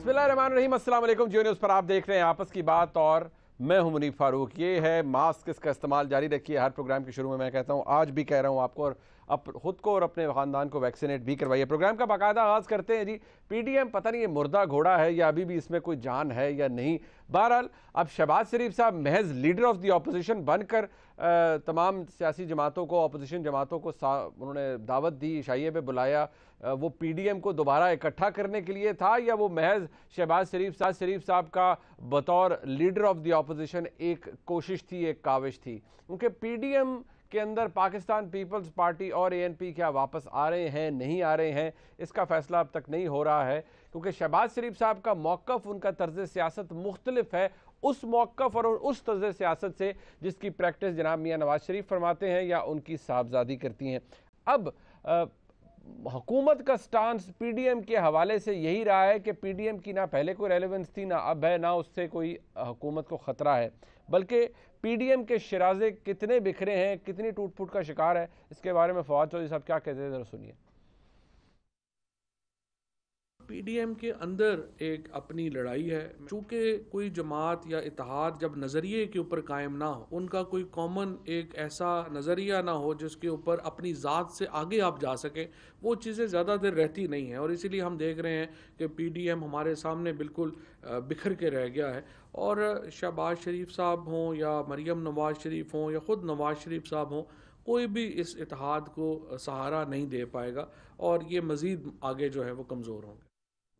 बिस्मिल्लाहिर्रहमानिर्रहीम, अस्सलाम वालेकुम। जियो न्यूज़ पर आप देख रहे हैं आपस की बात और मैं हूं मुनीब फारूक। ये है मास्क, इसका इस्तेमाल जारी रखिए। हर प्रोग्राम के शुरू में मैं कहता हूं, आज भी कह रहा हूं आपको, और खुद को और अपने ख़ानदान को वैक्सीनेट भी करवाइए। प्रोग्राम का बाकायदा आगाज़ करते हैं जी। पीडीएम पता नहीं ये मुर्दा घोड़ा है या अभी भी इसमें कोई जान है या नहीं। बहरहाल अब शहबाज शरीफ साहब महज लीडर ऑफ द अपोजिशन बनकर तमाम सियासी जमातों को, अपोजिशन जमातों को उन्होंने दावत दी, इशाइये पे बुलाया। वो पीडीएम को दोबारा इकट्ठा करने के लिए था या वो महज शहबाज शरीफ साहब का बतौर लीडर ऑफ द अपोजिशन एक कोशिश थी, एक काविश थी? क्योंकि पीडीएम के अंदर पाकिस्तान पीपल्स पार्टी और एएनपी क्या वापस आ रहे हैं, नहीं आ रहे हैं, इसका फैसला अब तक नहीं हो रहा है। क्योंकि शहबाज शरीफ साहब का मौक़िफ़, उनका तर्ज सियासत मुख्तलिफ है उस मौक़िफ़ और उस तर्ज सियासत से जिसकी प्रैक्टिस जनाब मियाँ नवाज शरीफ फरमाते हैं या उनकी साहबजादी करती हैं। अब हुकूमत का स्टांस पीडीएम के हवाले से यही रहा है कि पीडीएम की ना पहले कोई रेलेवेंस थी, ना अब है, ना उससे कोई हुकूमत को ख़तरा है। बल्कि पीडीएम के शराजे कितने बिखरे हैं, कितनी टूट फूट का शिकार है, इसके बारे में फवाद चौधरी साहब क्या कहते हैं, ज़रा सुनिए। पीडीएम के अंदर एक अपनी लड़ाई है। चूंकि कोई जमात या इत्तेहाद जब नज़रिए के ऊपर कायम ना हो, उनका कोई कॉमन एक ऐसा नज़रिया ना हो जिसके ऊपर अपनी ज़ात से आगे आप जा सकें, वो चीज़ें ज़्यादा देर रहती नहीं हैं। और इसीलिए हम देख रहे हैं कि पीडीएम हमारे सामने बिल्कुल बिखर के रह गया है। और शहबाज शरीफ साहब हों या मरियम नवाज शरीफ हों या ख़ुद नवाज शरीफ साहब हों, कोई भी इस इत्तेहाद को सहारा नहीं दे पाएगा और ये मज़ीद आगे जो है वो कमज़ोर होंगे।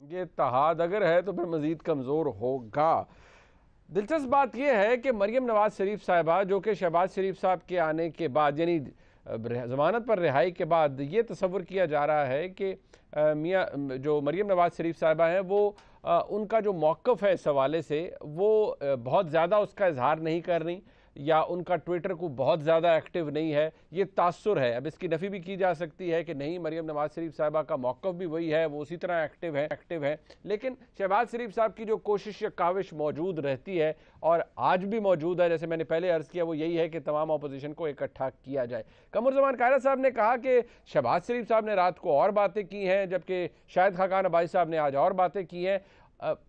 ये इत्तेहाद अगर है तो फिर मजीद कमज़ोर होगा। दिलचस्प बात यह है कि मरियम नवाज शरीफ साहिबा, जो कि शहबाज शरीफ साहब के आने के बाद यानी ज़मानत पर रिहाई के बाद ये तसव्वुर किया जा रहा है कि मियाँ जो मरियम नवाज शरीफ साहिबा हैं वो उनका जो मौक़िफ़ है इस हवाले से वो बहुत ज़्यादा उसका इजहार नहीं कर रही या उनका ट्विटर को बहुत ज़्यादा एक्टिव नहीं है, ये तासुर है। अब इसकी नफ़ी भी की जा सकती है कि नहीं, मरियम नवाज शरीफ साहिबा का मौक़िफ़ भी वही है, वो उसी तरह एक्टिव है। लेकिन शहबाज शरीफ साहब की जो कोशिश या काविश मौजूद रहती है और आज भी मौजूद है, जैसे मैंने पहले अर्ज़ किया, वो यही है कि तमाम अपोजिशन को इकट्ठा किया जाए। कमरुज़्ज़मान कायरा साहब ने कहा कि शहबाज शरीफ साहब ने रात को और बातें की हैं, जबकि शाहिद खाकान अब्बासी साहब ने आज और बातें की हैं।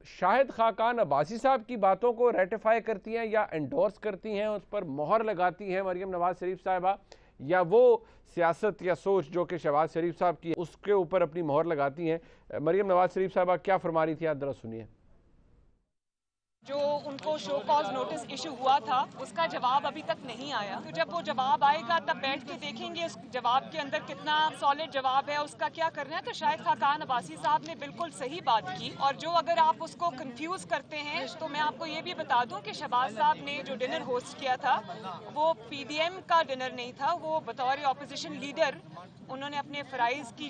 शाहिद खाकान अब्बासी साहब की बातों को रेटिफाई करती हैं या एंडोर्स करती हैं, उस पर मोहर लगाती हैं मरियम नवाज शरीफ साहिबा, या वो सियासत या सोच जो कि शहबाज शरीफ साहब की उसके ऊपर अपनी मोहर लगाती हैं? मरियम नवाज शरीफ साहिबा क्या फरमा रही थी, आप जरा सुनिए। जो उनको शो कॉज नोटिस इशू हुआ था उसका जवाब अभी तक नहीं आया। तो जब वो जवाब आएगा तब बैठ के देखेंगे उस जवाब के अंदर कितना सॉलिड जवाब है, उसका क्या करना है। तो शाहिद खाकान अब्बासी साहब ने बिल्कुल सही बात की। और जो अगर आप उसको कंफ्यूज करते हैं तो मैं आपको ये भी बता दूं कि शहबाज साहब ने जो डिनर होस्ट किया था वो पीडीएम का डिनर नहीं था, वो बतौर अपोजिशन लीडर उन्होंने अपने फ़राइज़ की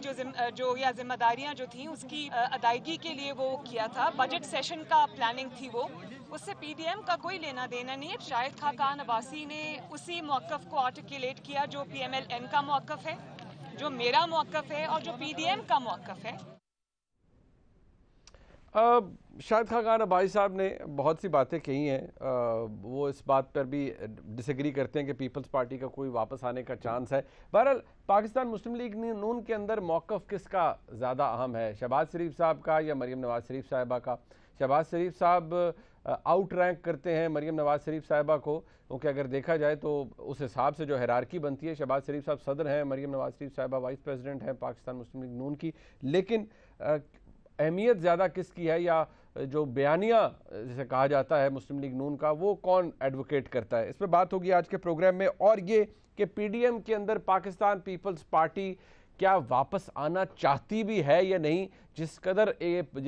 जो या जिम्मेदारियां जो थी उसकी अदायगी के लिए वो किया था। बजट सेशन का प्लानिंग थी वो, उससे पीडीएम का कोई लेना देना नहीं है। शाहिद खाकान अब्बासी ने उसी मौक़िफ़ को आर्टिकुलेट किया जो पीएमएलएन का मौक़िफ़ है, जो मेरा मौक़िफ़ है और जो पीडीएम का मौक़िफ़ है। शाहिद खाकान अब्बासी साहब ने बहुत सी बातें कही हैं, वो इस बात पर भी डिसएग्री करते हैं कि पीपल्स पार्टी का कोई वापस आने का चांस है। बहरहाल पाकिस्तान मुस्लिम लीग नून के अंदर मौक़िफ़ किसका ज़्यादा अहम है, शहबाज शरीफ साहब का या मरियम नवाज शरीफ साहिबा का? शहबाज शरीफ साहब आउट रैंक करते हैं मरियम नवाज शरीफ साहिबा को, क्योंकि अगर देखा जाए तो उस हिसाब से जो हिरारकी बनती है, शहबाज शरीफ साहब सदर हैं, मरियम नवाज शरीफ साहिबा वाइस प्रेसिडेंट हैं पाकिस्तान मुस्लिम लीग नून की। लेकिन अहमियत ज़्यादा किसकी है, या जो बयानिया जिसे कहा जाता है मुस्लिम लीग नून का, वो कौन एडवोकेट करता है? इस पर बात होगी आज के प्रोग्राम में। और ये कि पीडीएम के अंदर पाकिस्तान पीपल्स पार्टी क्या वापस आना चाहती भी है या नहीं, जिस कदर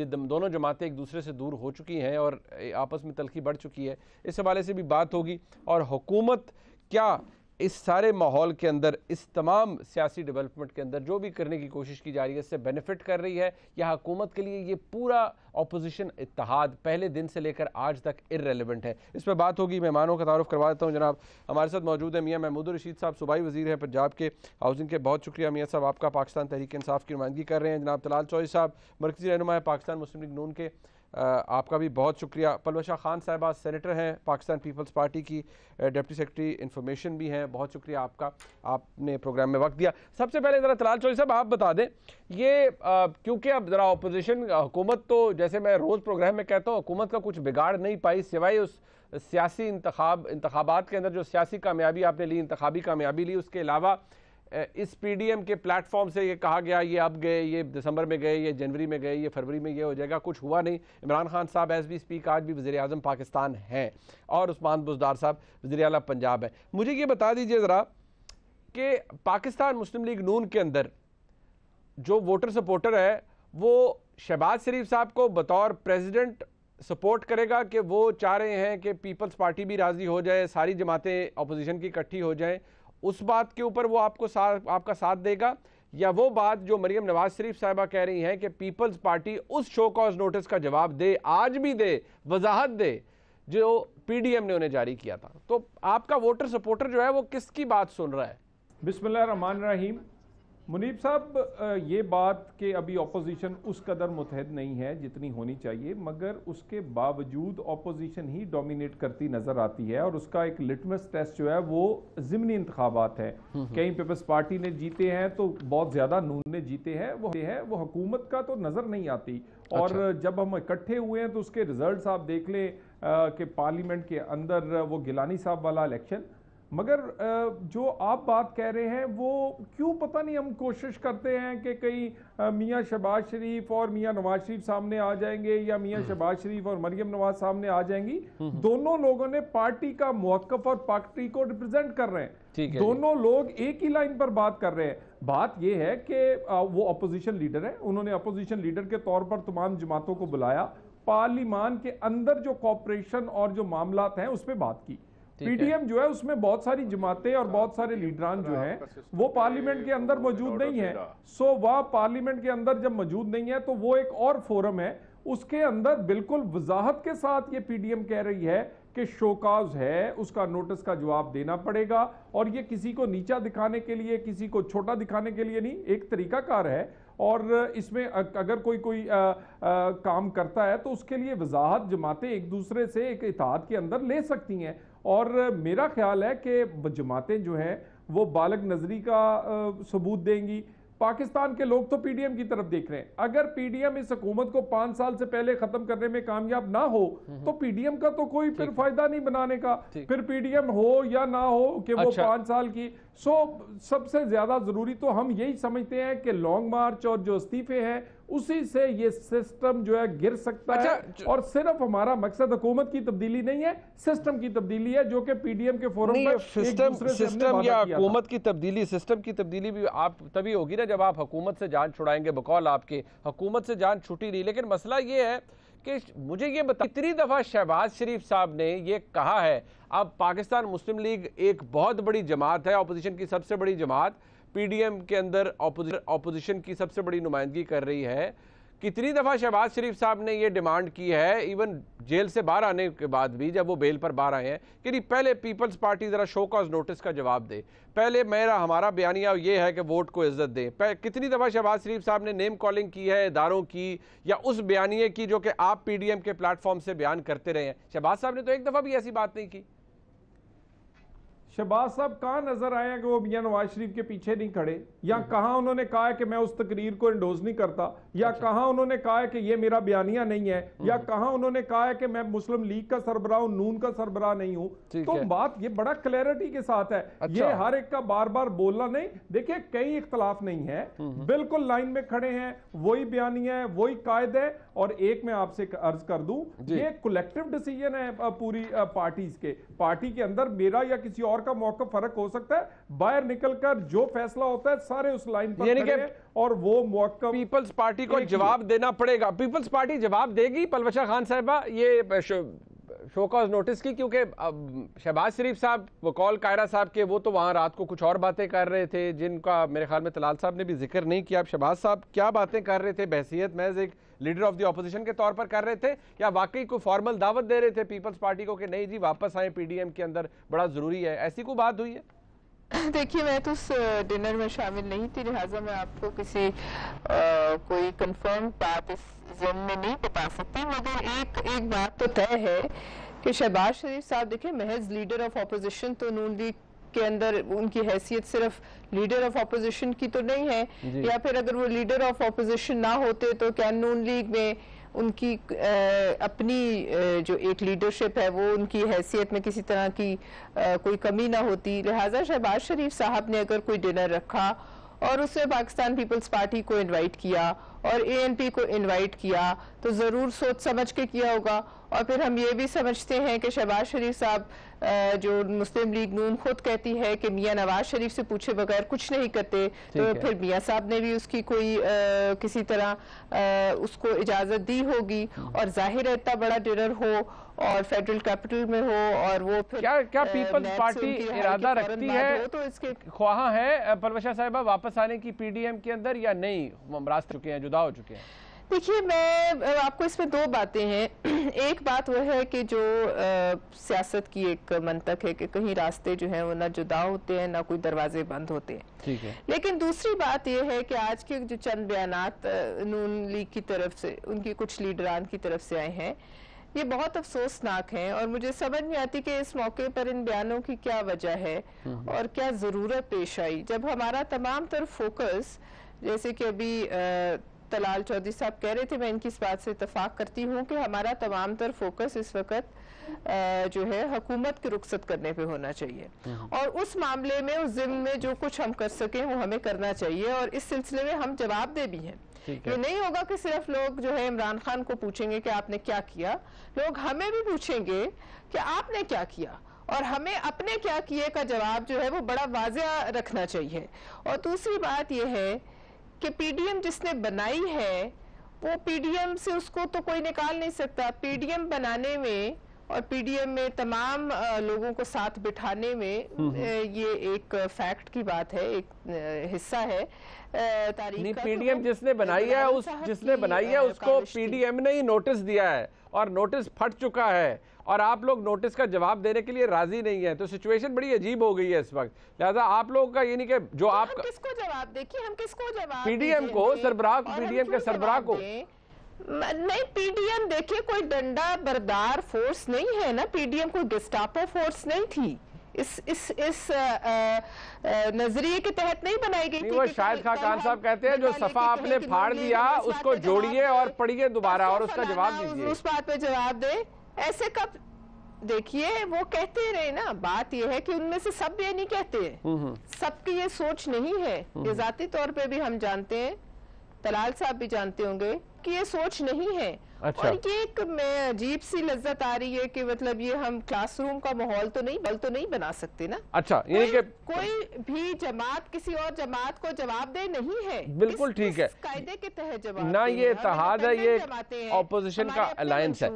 दोनों जमातें एक दूसरे से दूर हो चुकी हैं और आपस में तलखी बढ़ चुकी है, इस हवाले से भी बात होगी। और हुकूमत क्या इस सारे माहौल के अंदर, इस तमाम सियासी डेवलपमेंट के अंदर जो भी करने की कोशिश की जा रही है, इससे बेनिफिट कर रही है, या हुकूमत के लिए ये पूरा अपोजिशन इत्तेहाद पहले दिन से लेकर आज तक इर्रेलेवेंट है? इस पर बात होगी। मेहमानों का तारुफ करवा देता हूँ। जनाब हमारे साथ मौजूद है मियाँ महमूद रशीद साहब, सूबाई वज़ीर हैं पंजाब के हाउसिंग के। बहुत शुक्रिया मियाँ साहब, आपका पाकिस्तान तहरीक इंसाफ की नुमाइंदगी कर रहे हैं। जनाब तलाल चौधरी साहब, मरकज़ी रहनुमा है पाकिस्तान मुस्लिम लीग नून के, आपका भी बहुत शुक्रिया। पलवशा खान साहिबा सेनेटर हैं पाकिस्तान पीपल्स पार्टी की, डिप्टी सेक्रेटरी इंफॉर्मेशन भी हैं, बहुत शुक्रिया आपका, आपने प्रोग्राम में वक्त दिया। सबसे पहले ज़रा तलाल चौधरी साहब आप बता दें, ये क्योंकि अब ज़रा अपोजिशन हुकूमत तो जैसे मैं रोज प्रोग्राम में कहता हूँ, हुकूमत का कुछ बिगाड़ नहीं पाई सिवाय उस सियासी इंतखाबात के अंदर जो सियासी कामयाबी आपने ली, इंतखाबी कामयाबी ली, उसके अलावा इस पीडीएम के प्लेटफॉर्म से ये कहा गया ये अब गए, ये दिसंबर में गए, ये जनवरी में गए, ये फरवरी में ये हो जाएगा, कुछ हुआ नहीं। इमरान खान साहब एज वी स्पीक आज भी वज़ीर आज़म पाकिस्तान हैं और उस्मान बुज़दार साहब वज़ीर आला पंजाब है। मुझे ये बता दीजिए ज़रा कि पाकिस्तान मुस्लिम लीग नून के अंदर जो वोटर सपोर्टर है वो शहबाज शरीफ साहब को बतौर प्रेसिडेंट सपोर्ट करेगा कि वो चाह रहे हैं कि पीपल्स पार्टी भी राज़ी हो जाए, सारी जमातें अपोजिशन की इकट्ठी हो जाएं, उस बात के ऊपर वो आपका साथ देगा, या वो बात जो मरियम नवाज शरीफ साहिबा कह रही हैं कि पीपल्स पार्टी उस शो कॉज नोटिस का जवाब दे, आज भी दे, वजाहत दे जो पीडीएम ने उन्हें जारी किया था। तो आपका वोटर सपोर्टर जो है वो किसकी बात सुन रहा है? बिस्मिल्लाह रहमान रहीम। मुनीब साहब, ये बात कि अभी ऑपोजिशन उस कदर मुतहद नहीं है जितनी होनी चाहिए, मगर उसके बावजूद ऑपोजिशन ही डोमिनेट करती नज़र आती है और उसका एक लिटमस टेस्ट जो है वो ज़िमनी इंतखाबात है। कहीं पीपल्स पार्टी ने जीते हैं तो बहुत ज़्यादा नून ने जीते हैं, वो हुकूमत का तो नज़र नहीं आती। और जब हम इकट्ठे हुए हैं तो उसके रिजल्ट्स आप देख लें कि पार्लियामेंट के अंदर वो गिलानी साहब वाला इलेक्शन, मगर जो आप बात कह रहे हैं वो क्यों पता नहीं हम कोशिश करते हैं कि कहीं मियां शहबाज शरीफ और मियां नवाज शरीफ सामने आ जाएंगे या मियां शहबाज शरीफ और मरियम नवाज सामने आ जाएंगी। दोनों लोगों ने पार्टी का मौक़िफ़ और पार्टी को रिप्रेजेंट कर रहे हैं, दोनों लोग एक ही लाइन पर बात कर रहे हैं। बात यह है कि वो अपोजिशन लीडर है, उन्होंने अपोजिशन लीडर के तौर पर तमाम जमातों को बुलाया, पार्लियामान के अंदर जो कॉपरेशन और जो मामलात हैं उस पर बात की। पीडीएम जो है उसमें बहुत सारी जमातें और बहुत सारे लीडरान जो हैं वो पार्लियामेंट के अंदर मौजूद नहीं है। सो वह पार्लियामेंट के अंदर जब मौजूद नहीं है तो वो एक और फोरम है, उसके अंदर बिल्कुल वजाहत के साथ ये पीडीएम कह रही है कि शोकाज है, उसका नोटिस का जवाब देना पड़ेगा। और ये किसी को नीचा दिखाने के लिए, किसी को छोटा दिखाने के लिए नहीं, एक तरीकाकार है। और इसमें अगर कोई काम करता है तो उसके लिए वजाहत जमातें एक दूसरे से एक इत्तेहाद के अंदर ले सकती हैं। और मेरा ख्याल है कि जमातें जो हैं वो बालग नजरी का सबूत देंगी। पाकिस्तान के लोग तो पीडीएम की तरफ देख रहे हैं। अगर पीडीएम इस हुकूमत को 5 साल से पहले खत्म करने में कामयाब ना हो तो पीडीएम का तो कोई फिर फायदा नहीं बनाने का। फिर पीडीएम हो या ना हो कि वो 5 साल की। सबसे ज्यादा जरूरी तो हम यही समझते हैं कि लॉन्ग मार्च और जो इस्तीफे हैं उसी से ये सिस्टम जो है गिर सकता है। और सिर्फ हमारा मकसद हुकूमत की तब्दीली नहीं है, सिस्टम की तब्दीली है, जो कि पीडीएम के फोरम पर सिस्टम या हुकूमत की तब्दीली, सिस्टम की तब्दीली भी आप तभी होगी ना जब आप हुकूमत से जान छुड़ाएंगे। बकौल आपके हुकूमत से जान छुटी नहीं, लेकिन मसला ये है कि मुझे ये बता, कितनी दफा शहबाज शरीफ साहब ने ये कहा है, अब पाकिस्तान मुस्लिम लीग एक बहुत बड़ी जमात है, अपोजिशन की सबसे बड़ी जमात, पीडीएम के अंदर अपोजिशन की सबसे बड़ी नुमाइंदगी कर रही है। कितनी दफ़ा शहबाज शरीफ साहब ने ये डिमांड की है, इवन जेल से बाहर आने के बाद भी, जब वो बेल पर बाहर आए हैं, कि नहीं पहले पीपल्स पार्टी ज़रा शो कॉज नोटिस का जवाब दे, पहले हमारा बयानिया ये है कि वोट को इज्जत दे। कितनी दफ़ा शहबाज शरीफ साहब ने नेम कॉलिंग की है इदारों की या उस बयानिए की जो कि आप पीडीएम के प्लेटफॉर्म से बयान करते रहे हैं। शहबाज साहब ने तो एक दफ़ा भी ऐसी बात नहीं की। शहबाज साहब कहां नजर आए हैं कि वो मियां नवाज शरीफ के पीछे नहीं खड़े, या कहां उन्होंने कहा है कि मैं उस तकरीर को इंडोज नहीं करता, या कहां उन्होंने कहा है कि ये मेरा बयानिया नहीं है, या कहां उन्होंने कहा है कि मैं मुस्लिम लीग का सरबराह हूं, नून का सरबराह नहीं हूं। तो बात ये बड़ा क्लैरिटी के साथ है। ये हर एक का बार बार बोलना नहीं। देखिए कई इख्तलाफ नहीं है, बिल्कुल लाइन में खड़े हैं, वही बयानिया है, वही कायद है। और एक मैं आपसे अर्ज कर दूं, ये कलेक्टिव डिसीजन है पूरी पार्टीज के। पार्टी के अंदर मेरा या किसी और का मौका फर्क हो सकता है, बाहर निकलकर जो फैसला होता है सारे उस लाइन पर खड़े हैं और वो मौका पीपल्स पार्टी को जवाब देना पड़ेगा। पीपल्स पार्टी जवाब देगी पलवशा खान साहिबा ये शो कॉज नोटिस की, क्योंकि शहबाज शरीफ साहब वकौल कायरा साहब के वो तो वहां रात को कुछ और बातें कर रहे थे जिनका मेरे ख्याल में तलाल साहब ने भी जिक्र नहीं किया। शहबाज साहब क्या बातें कर रहे थे, बहसियत महज एक लीडर ऑफ द ऑपोजिशन के तौर पर कर रहे थे, या वाकई कोई फॉर्मल दावत दे रहे थे पीपल्स पार्टी को कि नहीं जी वापस आए पीडीएम के अंदर, बड़ा जरूरी है, ऐसी कोई बात हुई है? देखिए मैं तो उस डिनर में शामिल नहीं थी, लिहाजा मैं आपको किसी कोई कंफर्म बात इस ज़िन में नहीं बता सकती, मगर एक बात तो तय है कि शहबाज शरीफ साहब देखिए महज लीडर ऑफ ऑपोजिशन तो नून लीग के अंदर उनकी हैसियत सिर्फ लीडर ऑफ ऑपोजिशन की तो नहीं है, या फिर अगर वो लीडर ऑफ ऑपोजिशन ना होते तो क्या नून लीग में उनकी अपनी जो एक लीडरशिप है वो उनकी हैसियत में किसी तरह की कोई कमी ना होती। लिहाजा शहबाज शरीफ साहब ने अगर कोई डिनर रखा और उसमें पाकिस्तान पीपल्स पार्टी को इनवाइट किया और ANP को इनवाइट किया तो ज़रूर सोच समझ के किया होगा। और फिर हम ये भी समझते हैं कि शहबाज शरीफ साहब जो मुस्लिम लीग नून खुद कहती है कि मियां नवाज शरीफ से पूछे बगैर कुछ नहीं करते, तो फिर मियां साहब ने भी उसकी कोई किसी तरह उसको इजाज़त दी होगी। और जाहिर है इतना बड़ा डिनर हो और फेडरल कैपिटल में हो और वो फिर क्या पीपल्स पार्टी इरादा रखती है, तो इसके ख्वाह है परवशा साहिबा वापस आने की PDM के अंदर, या नहीं रास चुके हैं, जुदा हो चुके हैं? देखिए, मैं आपको इसमें दो बातें हैं। एक बात वह है कि जो सियासत की एक मंतक है कि कहीं रास्ते जो हैं वो ना जुदा होते हैं ना कोई दरवाजे बंद होते हैं, ठीक है। लेकिन दूसरी बात यह है कि आज के जो चंद बयानात नून लीग की तरफ से, उनकी कुछ लीडरान की तरफ से आए हैं, ये बहुत अफसोसनाक हैं और मुझे समझ नहीं आती कि इस मौके पर इन बयानों की क्या वजह है और क्या ज़रूरत पेश आई, जब हमारा तमाम तर फोकस, जैसे कि अभी तलाल चौधरी साहब कह रहे थे, मैं इनकी इस बात से इत्तेफाक करती हूँ कि हमारा तमाम तर फोकस इस वक्त जो है हुकूमत की रुखसत करने पे होना चाहिए और उस मामले में, उस ज़िम्मे में जो कुछ हम कर सकें वो हमें करना चाहिए और इस सिलसिले में हम जवाबदेह भी हैं। ये नहीं होगा कि सिर्फ लोग जो है इमरान खान को पूछेंगे कि आपने क्या किया, लोग हमें भी पूछेंगे कि आपने क्या किया और हमें अपने क्या किए का जवाब जो है वो बड़ा वाज़ेह रखना चाहिए। और दूसरी बात यह है कि PDM जिसने बनाई है वो PDM से उसको तो कोई निकाल नहीं सकता। PDM बनाने में और PDM में तमाम लोगों को साथ बिठाने में ये एक फैक्ट की बात है, एक हिस्सा है तारीख का। PDM जिसने बनाई है, जिसने बनाई है उसको PDM ने ही नोटिस दिया है और नोटिस फट चुका है और आप लोग नोटिस का जवाब देने के लिए राजी नहीं है, तो सिचुएशन बड़ी अजीब हो गई है इस वक्त। लिहाजा आप लोगों का ये नहीं कि जो आप किसको जवाब, देखिए हम किसको जवाब, PDM को, सरबराह को, PDM के सरबराह को नहीं। PDM देखिए कोई डंडा बरदार फोर्स नहीं है ना, PDM कोई गेस्टापो फोर्स नहीं थी, इस नजरिए के तहत नहीं बनाई गई थी। वो शाहिद खान साहब कहते हैं जो सफा आपने फाड़ दिया उसको जोड़िए और पढ़िए दोबारा और उसका जवाब दीजिए, उस बात पे जवाब दे। ऐसे कब, देखिए वो कहते रहे ना, बात ये है कि उनमें से सब ये नहीं कहते, सबकी ये सोच नहीं है, ये जाती तौर पे भी हम जानते हैं, तलाल साहब भी जानते होंगे कि ये सोच नहीं है। अच्छा। और ये एक अजीब सी लज्जत आ रही है कि मतलब ये हम क्लासरूम का माहौल तो नहीं बना सकते ना। अच्छा, यानी कि कोई भी जमात किसी और जमात को जवाबदेह नहीं है, बिल्कुल ठीक है, कायदे के तहत जवाब ना ये इत्तेहाद है, ये ऑपोजिशन का अलायंस है,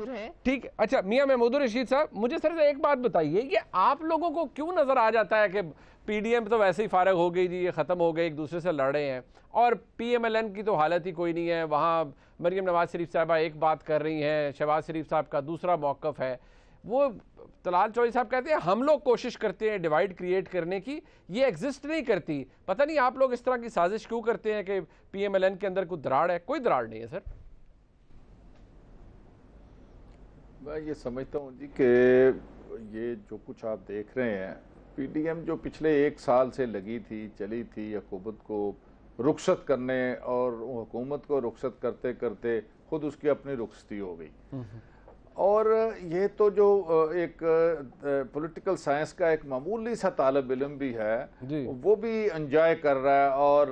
ठीक है। अच्छा मियां महमूद रशीद साहब, मुझे सर एक बात बताइए, ये आप लोगों को क्यों नजर आ जाता है कि PDM तो वैसे ही फारग हो गई जी, ये खत्म हो गए, एक दूसरे से लड़ रहे हैं, और PMLN की तो हालत ही कोई नहीं है, वहाँ मरियम नवाज शरीफ साहबा एक बात कर रही हैं, शहबाज शरीफ साहब का दूसरा मौक़िफ़ है, वो तलाल चौधरी साहब कहते हैं हम लोग कोशिश करते हैं डिवाइड क्रिएट करने की, ये एग्जिस्ट नहीं करती, पता नहीं आप लोग इस तरह की साजिश क्यों करते हैं कि PMLN के अंदर कोई दराड़ है? कोई दराड़ नहीं है सर। मैं ये समझता हूँ जी कि ये जो कुछ आप देख रहे हैं, PDM जो पिछले 1 साल से लगी थी, चली थी हुकूमत को रुखसत करने, और हुकूमत को रुखसत करते करते खुद उसकी अपनी रुखसती हो गई। और ये तो जो एक पॉलिटिकल साइंस का एक मामूली सा तालिब इल्म भी है, वो भी एंजॉय कर रहा है और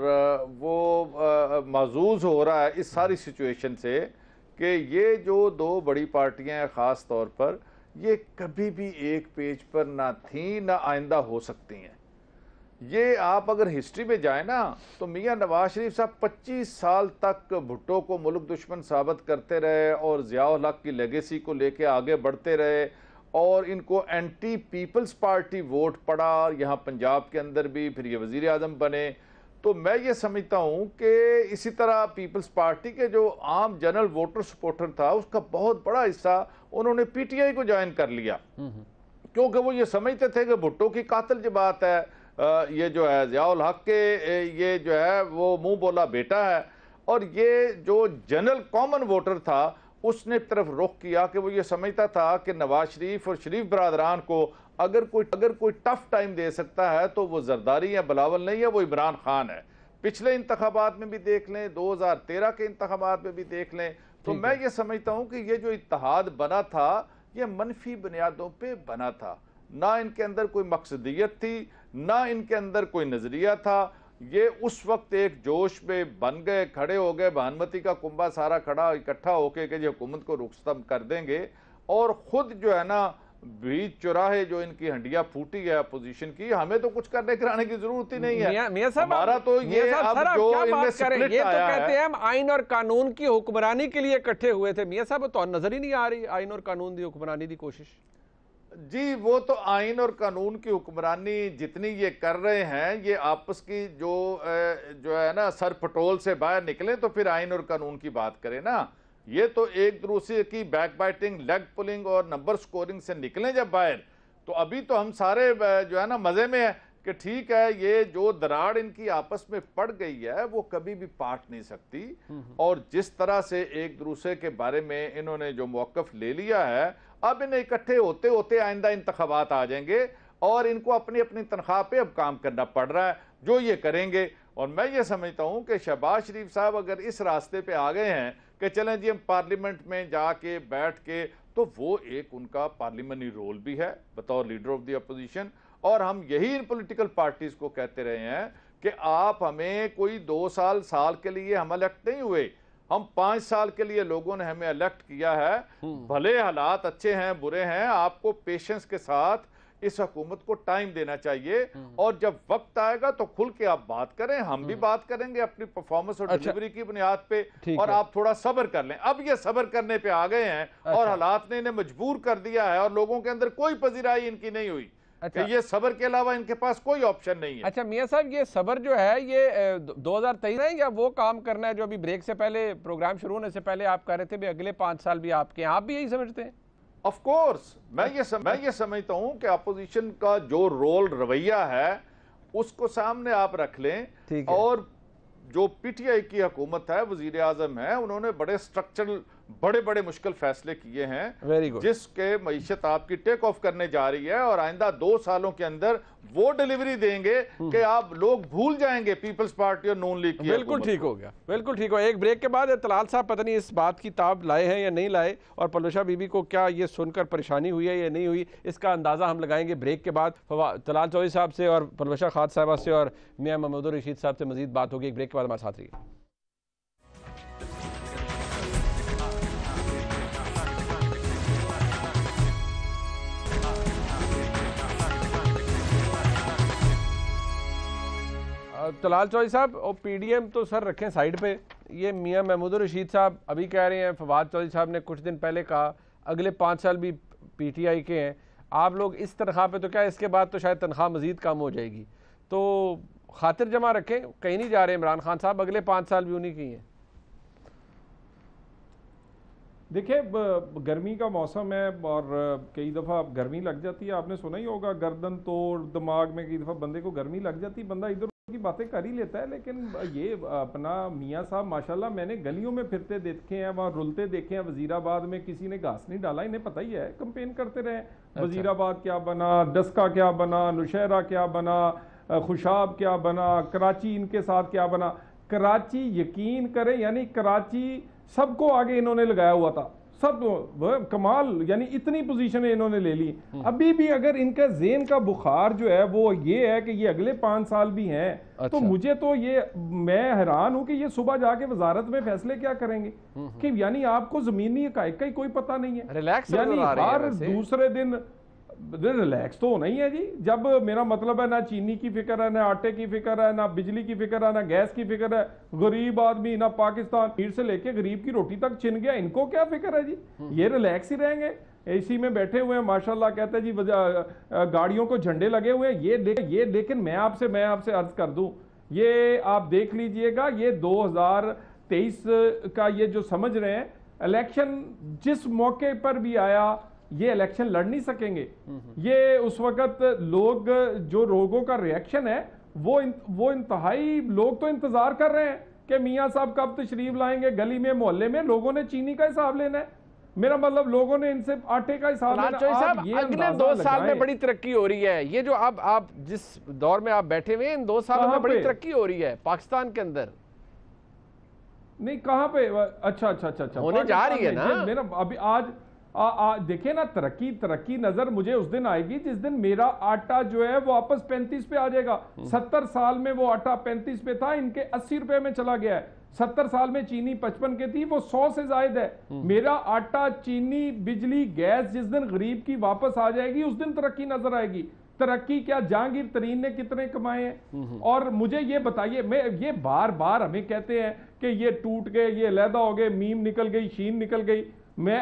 वो महजूज हो रहा है इस सारी सिचुएशन से कि ये जो 2 बड़ी पार्टियां हैं ख़ास तौर पर, ये कभी भी एक पेज पर ना थी ना आइंदा हो सकती हैं। ये आप अगर हिस्ट्री में जाए ना तो मियां नवाज शरीफ साहब 25 साल तक भुट्टो को मुल्क दुश्मन साबित करते रहे और ज़ियाउल हक की लेगेसी को लेके आगे बढ़ते रहे और इनको एंटी पीपल्स पार्टी वोट पड़ा, यहाँ पंजाब के अंदर भी, फिर ये वज़ीर आज़म बने। तो मैं ये समझता हूँ कि इसी तरह पीपल्स पार्टी के जो आम जनरल वोटर सपोर्टर था उसका बहुत बड़ा हिस्सा उन्होंने PTI को ज्वाइन कर लिया, क्योंकि वो ये समझते थे कि भुट्टो की कातिल जमात है, ये जो है ज़ियाउल हक के ये जो है वो मुंह बोला बेटा है, और ये जो जनरल कॉमन वोटर था उसने तरफ रुख किया कि वो ये समझता था कि नवाज शरीफ और शरीफ बरादरान को अगर कोई टफ टाइम दे सकता है तो वो जरदारी या बिलावल नहीं है, वो इमरान खान है। पिछले इंतखाबात में भी देख लें, 2013 के इंतखाबात में भी देख लें, तो मैं ये समझता हूं कि ये जो इत्तेहाद बना था ये मनफी बुनियादों पे बना था, ना इनके अंदर कोई मकसदियत थी, ना इनके अंदर कोई नजरिया था। ये उस वक्त एक जोश में बन गए, खड़े हो गए, भानुमती का कुंभा सारा खड़ा इकट्ठा होके कि जो हुकूमत को रुखसत कर देंगे, और खुद जो है ना बीच चौराहे जो इनकी हंडिया फूटी है अपोजिशन की, हमें तो कुछ करने कराने की जरूरत ही नहीं है। मियां साहब, हमारा तो ये अब जो इनमें स्प्लिट ये तो आया कहते है, हैं हम आइन और कानून की हुक्मरानी के लिए इकट्ठे हुए थे। मियां साहब तो नजर ही नहीं आ रही आइन और कानून की हुक्मरानी की कोशिश। जी वो तो आइन और कानून की हुक्मरानी जितनी ये कर रहे हैं, ये आपस की जो है ना सर पटोल से बाहर निकले तो फिर आइन और कानून की बात करें ना। ये तो एक दूसरे की बैक बाइटिंग, लेग पुलिंग और नंबर स्कोरिंग से निकलें जब बाहर, तो अभी तो हम सारे जो है ना मजे में है कि ठीक है, ये जो दरार इनकी आपस में पड़ गई है वो कभी भी पाट नहीं सकती। और जिस तरह से एक दूसरे के बारे में इन्होंने जो मौकफ ले लिया है, अब इन्हें इकट्ठे होते होते आइंदा इंतखाबात आ जाएंगे और इनको अपनी अपनी तनख्वाह पे अब काम करना पड़ रहा है, जो ये करेंगे। और मैं ये समझता हूं कि शहबाज शरीफ साहब अगर इस रास्ते पे आ गए हैं कि चलें जी हम पार्लियामेंट में जाके बैठ के, तो वो एक उनका पार्लियामेंट्री रोल भी है बतौर लीडर ऑफ द अपोजिशन। और हम यही इन पॉलिटिकल पार्टीज को कहते रहे हैं कि आप हमें कोई 2 साल के लिए हम इलेक्ट नहीं हुए, हम 5 साल के लिए लोगों ने हमें इलेक्ट किया है। भले हालात अच्छे हैं बुरे हैं, आपको पेशेंस के साथ इस हुकूमत को टाइम देना चाहिए, और जब वक्त आएगा तो खुल के आप बात करें, हम भी बात करेंगे अपनी परफॉर्मेंस और डिलीवरी की बुनियाद पे, और आप थोड़ा सब्र कर लें। अब ये सब्र करने पे आ गए हैं और हालात ने इन्हें मजबूर कर दिया है, और लोगों के अंदर कोई पजीराई इनकी नहीं हुई कि ये सब्र के अलावा इनके पास कोई ऑप्शन नहीं है। अच्छा मियां साहब, ये सब्र जो है ये 2023 है या वो काम करना है जो अभी ब्रेक से पहले, प्रोग्राम शुरू होने से पहले आप कह रहे थे भी अगले 5 साल भी आपके, आप भी यही समझते हैं? ऑफ कोर्स मैं ये समझता हूं कि अपोजिशन का जो रोल रवैया है उसको सामने आप रख लें, और जो पीटीआई की हुकूमत है, वजीर आजम है, उन्होंने बड़े स्ट्रक्चरल बड़े मुश्किल फैसले किए हैं जिसके मईशत आपकी टेक ऑफ करने जा रही है, और आइंदा 2 सालों के अंदर वो डिलीवरी देंगे कि आप लोग भूल जाएंगे पीपल्स पार्टी और नून लीग की। बिल्कुल ठीक हो गया, बिल्कुल ठीक हो। एक ब्रेक के बाद तलाल साहब पता नहीं इस बात की ताब लाए हैं या नहीं लाए, और पलवशा बीबी को क्या ये सुनकर परेशानी हुई है या नहीं हुई, इसका अंदाजा हम लगाएंगे ब्रेक के बाद। तलाल चौधरी साहब से और पलवशा खान साहबा से और मियां महमूद रशीद साहब से मजीद बात होगी। एक ब्रेक के बाद हमारे साथ रहिए। तलाल चौधरी साहब, और पीडीएम तो सर रखें साइड पे, ये मियां महमूद रशीद साहब अभी कह रहे हैं, फवाद चौधरी साहब ने कुछ दिन पहले कहा अगले 5 साल भी पीटीआई के हैं। आप लोग इस तनख्वाह पे, तो क्या इसके बाद तो शायद तनख्वाह मजीद कम हो जाएगी, तो खातिर जमा रखें, कहीं नहीं जा रहे इमरान खान साहब, अगले 5 साल भी उन्हीं की हैं। देखिए गर्मी का मौसम है और कई दफ़ा गर्मी लग जाती है, आपने सुना ही होगा गर्दन तोड़, दिमाग में कई दफ़ा बंदे को गर्मी लग जाती है, बंदा इधर की बातें कर ही लेता है। लेकिन ये अपना मियां साहब माशाल्लाह मैंने गलियों में फिरते देखे हैं, वहाँ रुलते देखे हैं। वजीराबाद में किसी ने घास नहीं डाला, इन्हें पता ही है, कंपेन करते रहे। वजीराबाद क्या बना, डस्का क्या बना, नुशहरा क्या बना, खुशाब क्या बना, कराची इनके साथ क्या बना। कराची यकीन करें यानी कराची सबको आगे इन्होंने लगाया हुआ था, सब कमाल, यानी इतनी पोजीशनें इन्होंने ले ली। अभी भी अगर इनका जेन का बुखार जो है वो ये है कि ये अगले 5 साल भी हैं, तो मुझे तो ये, मैं हैरान हूं कि ये सुबह जाके वजारत में फैसले क्या करेंगे कि यानी आपको जमीनी हकायक का ही कोई पता नहीं है। रिलैक्स यानी हर दूसरे दिन रिलैक्स तो होना ही है जी। जब मेरा मतलब है ना चीनी की फिक्र है, ना आटे की फिक्र है, ना बिजली की फिक्र है, ना गैस की फिक्र है, गरीब आदमी ना पाकिस्तान पीर से लेके गरीब की रोटी तक छिन गया, इनको क्या फिक्र है जी, ये रिलैक्स ही रहेंगे, एसी में बैठे हुए हैं माशाल्लाह। कहते हैं जी गाड़ियों को झंडे लगे हुए हैं, ये लेकिन मैं आपसे अर्ज कर दूं, ये आप देख लीजिएगा, ये 2023 का ये जो समझ रहे हैं इलेक्शन, जिस मौके पर भी आया ये इलेक्शन लड़ नहीं सकेंगे। ये उस वक्त लोग जो लोगों का रिएक्शन है वो इंतहाई, लोग तो इंतजार कर रहे हैं कि मियां साहब कब तशरीफ लाएंगे, गली में मोहल्ले में लोगों ने चीनी का हिसाब लेना है, मेरा मतलब लोगों ने इनसे आटे का हिसाब लेना है। ये अगले 2 साल में बड़ी तरक्की हो रही है, ये जो आप जिस दौर में आप बैठे हुए हैं, इन 2 सालों में बड़ी तरक्की हो रही है पाकिस्तान के अंदर। नहीं कहाँ पे? अच्छा अच्छा अच्छा अच्छा, होने जा रही है ना। मेरा अभी आज देखिए ना, तरक्की नजर मुझे उस दिन आएगी जिस दिन मेरा आटा जो है वो वापस 35 पे आ जाएगा। 70 साल में वो आटा 35 पे था, इनके 80 रुपए में चला गया है। 70 साल में चीनी 55 के थी, वो 100 से जायद है। मेरा आटा, चीनी, बिजली, गैस जिस दिन गरीब की वापस आ जाएगी उस दिन तरक्की नजर आएगी। तरक्की क्या जहांगीर तरीन ने कितने कमाए हैं? और मुझे ये बताइए, मैं ये बार बार हमें कहते हैं कि ये टूट गए, ये अलहदा हो गए, मीम निकल गई, शीन निकल गई। मैं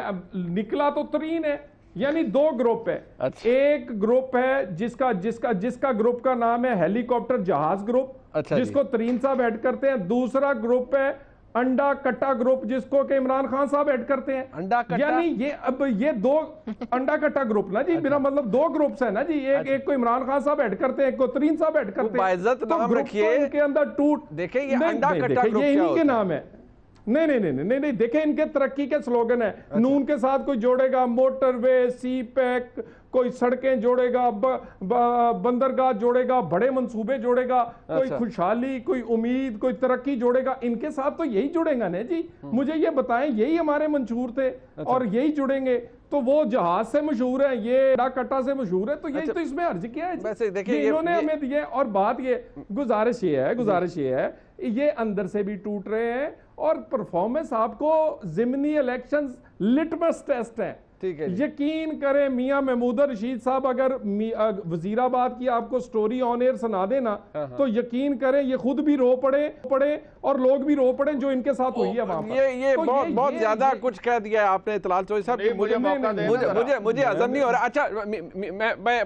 निकला तो तरीन है, यानी दो ग्रुप है। अच्छा। एक ग्रुप है जिसका ग्रुप का नाम है हेलीकॉप्टर जहाज ग्रुप, अच्छा, जिसको तरीन साहब हेड करते हैं। दूसरा ग्रुप है अंडा कट्टा ग्रुप, जिसको के इमरान खान साहब हेड करते हैं। अंडा कट्टा, यानी ये दो अंडा कट्टा ग्रुप ना जी, मेरा मतलब दो ग्रुप्स है ना जी। एक को इमरान खान साहब हेड करते हैं, एक को तरीन साहब हेड करते हैं। बाइज्जत नाम रखिए, इनके अंदर टूट, देखिए ये अंडा कट्टा ग्रुप ये क्या इन्हीं के नाम है। नहीं, देखें इनके तरक्की के स्लोगन है। अच्छा। नून के साथ कोई जोड़ेगा मोटरवे, सी पैक, कोई सड़कें जोड़ेगा, बंदरगाह जोड़ेगा, बड़े मंसूबे जोड़ेगा। अच्छा। कोई खुशहाली, कोई उम्मीद, कोई तरक्की जोड़ेगा। इनके साथ तो यही जुड़ेगा ना जी। मुझे ये बताएं, यही हमारे मंशूर थे। अच्छा। और यही जुड़ेंगे। तो वो जहाज से मशहूर है, ये कट्टा से मशहूर है, तो यही। अच्छा। तो इसमें अर्ज क्या है? वैसे देखिए इन्होंने हमें दिए। और बात ये, गुजारिश ये है, ये अंदर से भी टूट रहे हैं और परफॉर्मेंस आपको ज़िमनी इलेक्शंस लिटमस टेस्ट है। ठीक है, यकीन करें मियां महमूद रशीद साहब अगर वजीराबाद की आपको स्टोरी ऑन एयर सुना देना तो यकीन करें ये खुद भी रो पड़े और लोग भी रो पड़े जो इनके साथ हुई है वहां पर। ये तो बहुत ज्यादा कुछ कह दिया है आपने इतलाल चौधरी साहब। मुझे हजम नहीं हो रहा। अच्छा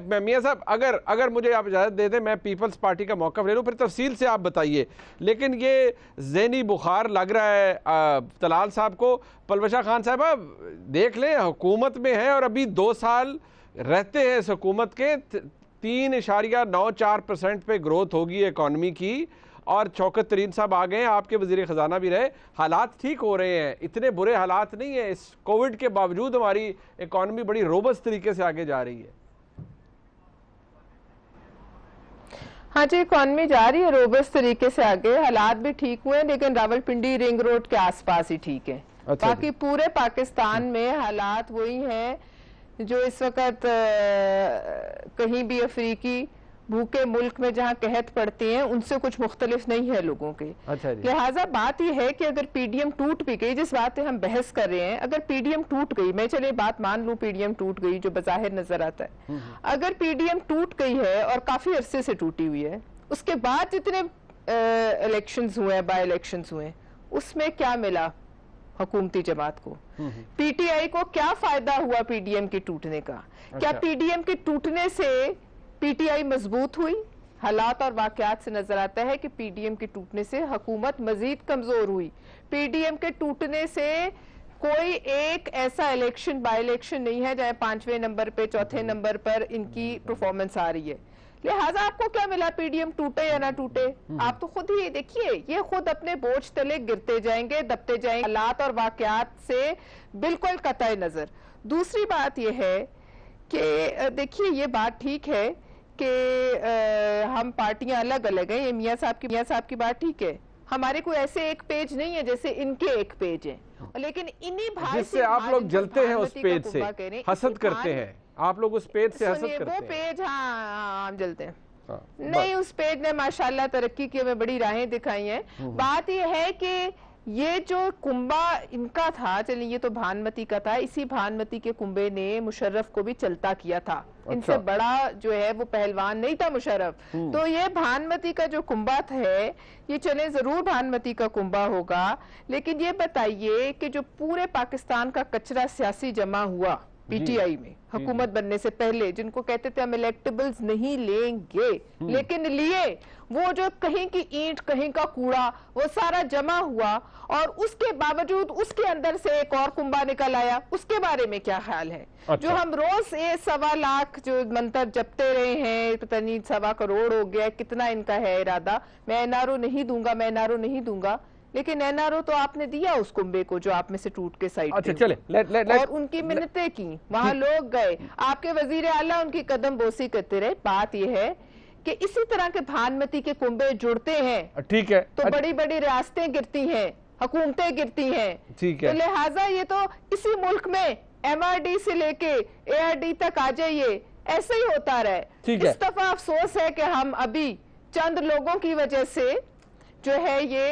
मैं मियां साहब, अगर मुझे आप इजाजत दे दें, मैं पीपल्स पार्टी का मौका ले लूं, फिर तफसील से आप बताइए। लेकिन ये ज़हनी बुखार लग रहा है तलाल साहब को। पलवशा खान साहब देख लें, हुकूमत में है और अभी 2 साल रहते हैं इस हुकूमत के, 3.94% पे ग्रोथ होगी इकॉनमी की। और शौकत तरीन साहब आ गए, आपके वजीर खजाना भी रहे, हालात ठीक हो रहे हैं, इतने बुरे हालात नहीं है। इस कोविड के बावजूद हमारी इकॉनमी बड़ी रोबस्ट तरीके से आगे जा रही है। हाँ जी, इकॉनमी जा रही है रोबस्ट तरीके से आगे, हालात भी ठीक हुए हैं, लेकिन रावलपिंडी रिंग रोड के आसपास ही ठीक है। अच्छा, बाकी पूरे पाकिस्तान में हालात वही हैं जो इस वक्त कहीं भी अफ्रीकी भूखे मुल्क में जहां कहत पड़ती हैं उनसे कुछ मुख्तलिफ नहीं है लोगों के। अच्छा, लिहाजा बात यह है कि अगर पीडीएम टूट भी गई, जिस बात पे हम बहस कर रहे हैं, अगर पीडीएम टूट गई, मैं चले बात मान लूं पीडीएम टूट गई जो बज़ाहिर नजर आता है, अगर पीडीएम टूट गई है और काफी अरसे से टूटी हुई है, उसके बाद जितने इलेक्शंस हुए, बाय इलेक्शंस हुए, उसमें क्या मिला हुकूमती जमात को? पीटीआई को क्या फायदा हुआ पीडीएम के टूटने का? अच्छा। क्या पीडीएम के टूटने से पीटीआई मजबूत हुई? हालात और वाकयात से नजर आता है कि पीडीएम के टूटने से हुकूमत मजीद कमजोर हुई। पीडीएम के टूटने से कोई एक ऐसा इलेक्शन, बाय इलेक्शन नहीं है जहां 5वें नंबर पे, चौथे नंबर पर इनकी परफॉर्मेंस आ रही है। लिहाजा आपको क्या मिला, पीडीएम टूटे या ना टूटे? आप तो खुद ही देखिए, ये खुद अपने बोझ तले गिरते जाएंगे, दबते जाएंगे, हालात और वाकयात से बिल्कुल कतई नजर। दूसरी बात यह है कि देखिए, ये बात ठीक है कि हम पार्टियां अलग अलग हैं, ये मियां साहब की बात ठीक है। हमारे कोई ऐसे एक पेज नहीं है जैसे इनके एक पेज है, लेकिन इन्हीं भाई जिससे आप लोग जलते हैं, उस पेज से हसद करते हैं आप लोग, उस पेज से हसद करते हैं। वो पेज, हाँ हम जलते हैं। नहीं, उस पेज ने माशाल्लाह तरक्की की हमें बड़ी राहें दिखाई हैं। बात यह है कि ये जो कुंबा इनका था, चलिए ये तो भानमती का था, इसी भानमती के कुंबे ने मुशर्रफ को भी चलता किया था। अच्छा। इनसे बड़ा जो है वो पहलवान नहीं था मुशर्रफ। तो ये भानमती का जो कुंबा है, ये चले जरूर भानमती का कुंबा होगा, लेकिन ये बताइए कि जो पूरे पाकिस्तान का कचरा सियासी जमा हुआ पीटीआई में हुकूमत बनने से पहले, जिनको कहते थे हम इलेक्टेबल्स नहीं लेंगे, लेकिन लिए, वो जो कहीं की ईंट, कहीं का कूड़ा, वो सारा जमा हुआ, और उसके बावजूद उसके अंदर से एक और कुंबा निकल आया। उसके बारे में क्या ख्याल है? अच्छा। जो हम रोज 1.25 लाख जो मंतर जपते रहे हैं, पता नहीं 1.25 करोड़ हो गया, कितना इनका है इरादा, मैं एनआरओ नहीं दूंगा, मैं एनआरओ नहीं दूंगा, लेकिन एनआरओ तो आपने दिया उस कुंबे को जो आप में से टूट के साइड। अच्छा, चले और उनकी मिन्नतें की, वहां लोग गए, आपके वजीर आला उनकी कदम बोसी करते रहे। बात यह है कि इसी तरह के भानमती के कुंबे जुड़ते हैं, ठीक है, तो बड़ी बड़ी रियासतें गिरती हैं, हुकूमतें गिरती हैं। ठीक है। तो लिहाजा ये तो इसी मुल्क में MRD से लेके ARD तक आ जाइए, ऐसे ही होता रहे। ठीक है। इस दफा अफसोस है कि हम अभी चंद लोगों की वजह से जो है ये